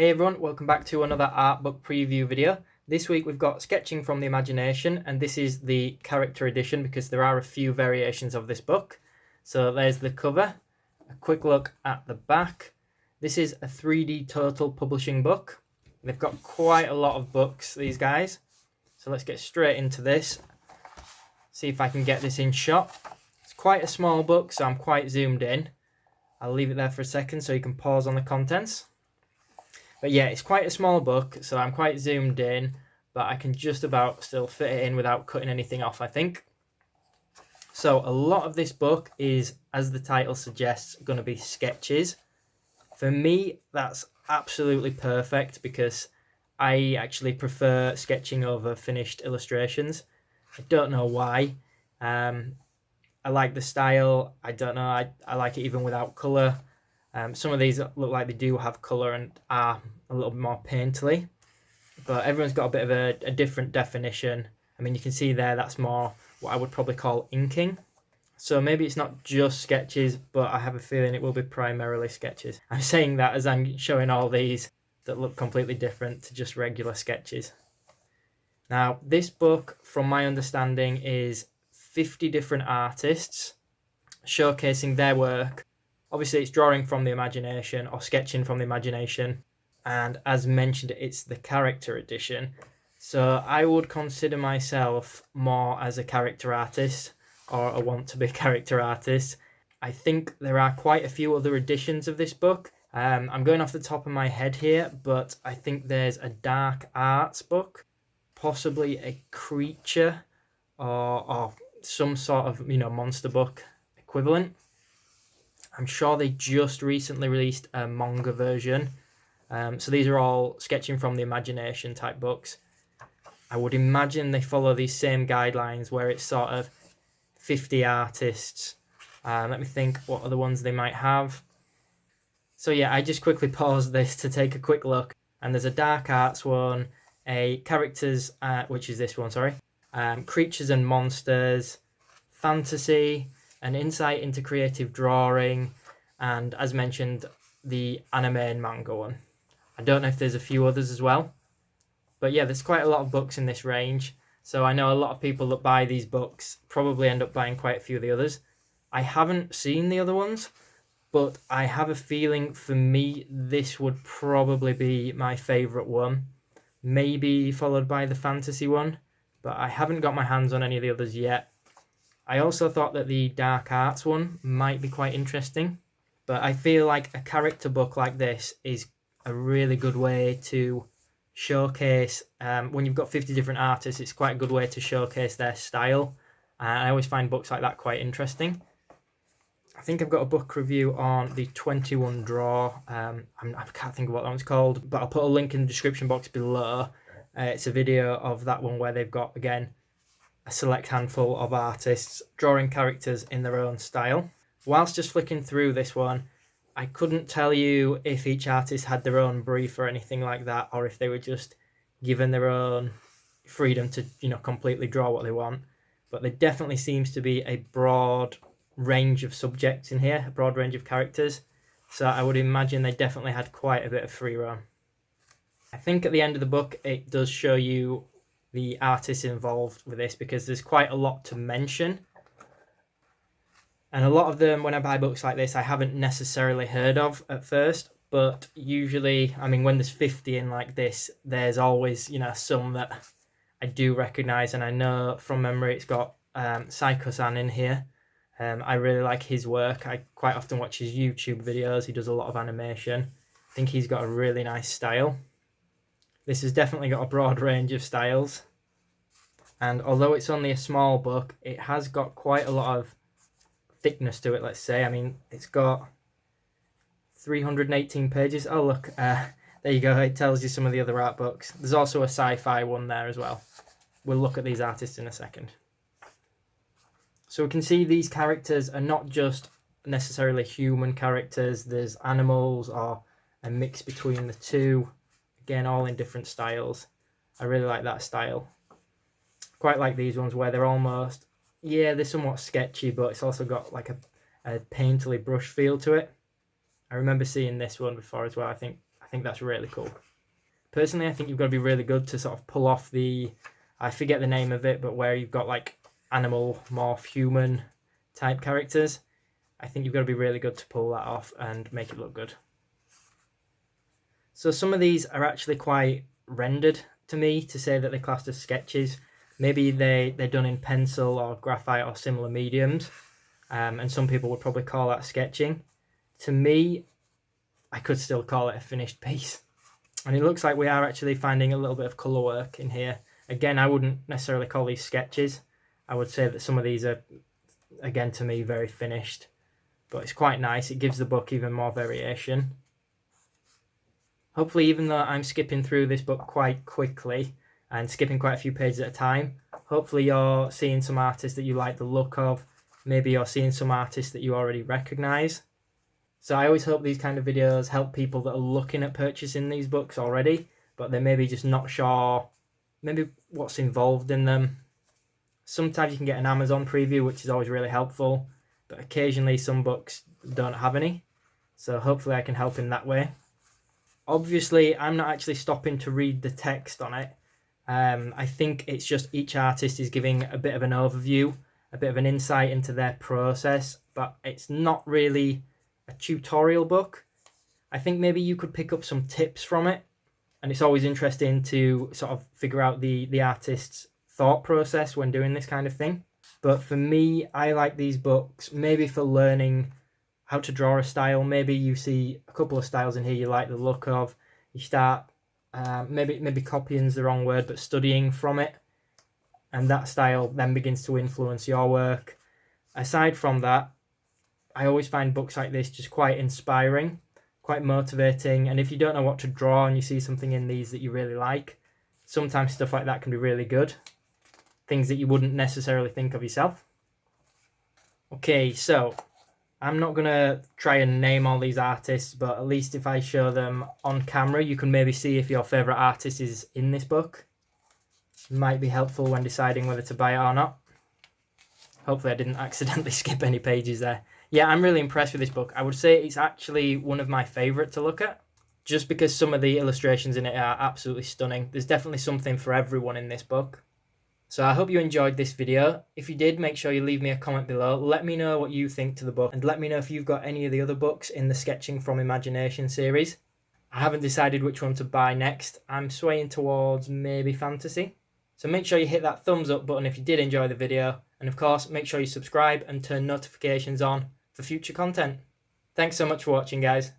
Hey everyone, welcome back to another art book preview video. This week we've got Sketching from the Imagination, and this is the character edition because there are a few variations of this book. So there's the cover, a quick look at the back. This is a 3D Total publishing book. They've got quite a lot of books, these guys. So let's get straight into this. See if I can get this in shot. It's quite a small book, so I'm quite zoomed in. I'll leave it there for a second so you can pause on the contents. But yeah, it's quite a small book, so I'm quite zoomed in, but I can just about still fit it in without cutting anything off, I think. So a lot of this book is, as the title suggests, going to be sketches. For me, that's absolutely perfect because I actually prefer sketching over finished illustrations. I don't know why. I like the style. I don't know. I like it even without colour. Some of these look like they do have colour and are a little bit more painterly, but everyone's got a bit of a different definition. I mean, you can see there that's more what I would probably call inking. So maybe it's not just sketches, but I have a feeling it will be primarily sketches. I'm saying that as I'm showing all these that look completely different to just regular sketches. Now, this book, from my understanding, is 50 different artists showcasing their work. Obviously, it's drawing from the imagination or sketching from the imagination. And as mentioned, it's the character edition. So I would consider myself more as a character artist or a want-to-be character artist. I think there are quite a few other editions of this book. I'm going off the top of my head here, but I think there's a dark arts book, possibly a creature or some sort of, monster book equivalent. I'm sure they just recently released a manga version. So these are all sketching from the imagination type books. I would imagine they follow these same guidelines where it's sort of 50 artists. Let me think what other ones they might have. So yeah, I just quickly paused this to take a quick look. And there's a dark arts one, a characters, which is this one, sorry. Creatures and monsters, fantasy, an insight into creative drawing, and as mentioned, the anime and manga one. I don't know if there's a few others as well, but yeah, there's quite a lot of books in this range. So I know a lot of people that buy these books probably end up buying quite a few of the others. I haven't seen the other ones, but I have a feeling for me, this would probably be my favourite one. Maybe followed by the fantasy one, but I haven't got my hands on any of the others yet. I also thought that the dark arts one might be quite interesting, but I feel like a character book like this is a really good way to showcase, when you've got 50 different artists, it's quite a good way to showcase their style. I always find books like that quite interesting. I think I've got a book review on the 21 Draw. I can't think of what that one's called, but I'll put a link in the description box below. It's a video of that one where they've got, again, a select handful of artists drawing characters in their own style. Whilst just flicking through this one, I couldn't tell you if each artist had their own brief or anything like that, or if they were just given their own freedom to, completely draw what they want. But there definitely seems to be a broad range of subjects in here, a broad range of characters. So I would imagine they definitely had quite a bit of free roam. I think at the end of the book, it does show you the artists involved with this because there's quite a lot to mention. And a lot of them, when I buy books like this, I haven't necessarily heard of at first, but usually, I mean, when there's 50 in like this, there's always, some that I do recognise, and I know from memory it's got Psycho-san in here. I really like his work. I quite often watch his YouTube videos. He does a lot of animation. I think he's got a really nice style. This has definitely got a broad range of styles. And although it's only a small book, it has got quite a lot of thickness to it, let's say. I mean, it's got 318 pages. Oh, look, there you go. It tells you some of the other art books. There's also a sci-fi one there as well. We'll look at these artists in a second. So we can see these characters are not just necessarily human characters. There's animals or a mix between the two. Again, all in different styles. I really like that style. Quite like these ones where they're almost, they're somewhat sketchy, but it's also got like a painterly brush feel to it. I remember seeing this one before as well. I think think that's really cool. Personally, I think you've got to be really good to sort of pull off the, I forget the name of it, but where you've got like animal, morph, human type characters. I think you've got to be really good to pull that off and make it look good. So some of these are actually quite rendered to me to say that they're classed as sketches. Maybe they're done in pencil or graphite or similar mediums. And some people would probably call that sketching. To me, I could still call it a finished piece. And it looks like we are actually finding a little bit of colour work in here. Again, I wouldn't necessarily call these sketches. I would say that some of these are, again, to me, very finished. But it's quite nice. It gives the book even more variation. Hopefully, even though I'm skipping through this book quite quickly and skipping quite a few pages at a time, hopefully you're seeing some artists that you like the look of. Maybe you're seeing some artists that you already recognise. So I always hope these kind of videos help people that are looking at purchasing these books already, but they're maybe just not sure maybe what's involved in them. Sometimes you can get an Amazon preview, which is always really helpful, but occasionally some books don't have any. So hopefully I can help in that way. Obviously, I'm not actually stopping to read the text on it. I think it's just each artist is giving a bit of an overview, a bit of an insight into their process, but it's not really a tutorial book. I think maybe you could pick up some tips from it, and it's always interesting to sort of figure out the artist's thought process when doing this kind of thing. But for me, I like these books maybe for learning how to draw a style. Maybe you see a couple of styles in here you like the look of, you start maybe copying is the wrong word, but studying from it, and that style then begins to influence your work. Aside from that, I always find books like this just quite inspiring, quite motivating, and if you don't know what to draw and you see something in these that you really like, sometimes stuff like that can be really good. Things that you wouldn't necessarily think of yourself. Okay, so I'm not going to try and name all these artists, but at least if I show them on camera, you can maybe see if your favourite artist is in this book. It might be helpful when deciding whether to buy it or not. Hopefully I didn't accidentally skip any pages there. Yeah, I'm really impressed with this book. I would say it's actually one of my favourite to look at, just because some of the illustrations in it are absolutely stunning. There's definitely something for everyone in this book. So I hope you enjoyed this video. If you did, make sure you leave me a comment below. Let me know what you think to the book, and let me know if you've got any of the other books in the Sketching from Imagination series. I haven't decided which one to buy next. I'm swaying towards maybe fantasy. So make sure you hit that thumbs up button if you did enjoy the video. And of course, make sure you subscribe and turn notifications on for future content. Thanks so much for watching, guys.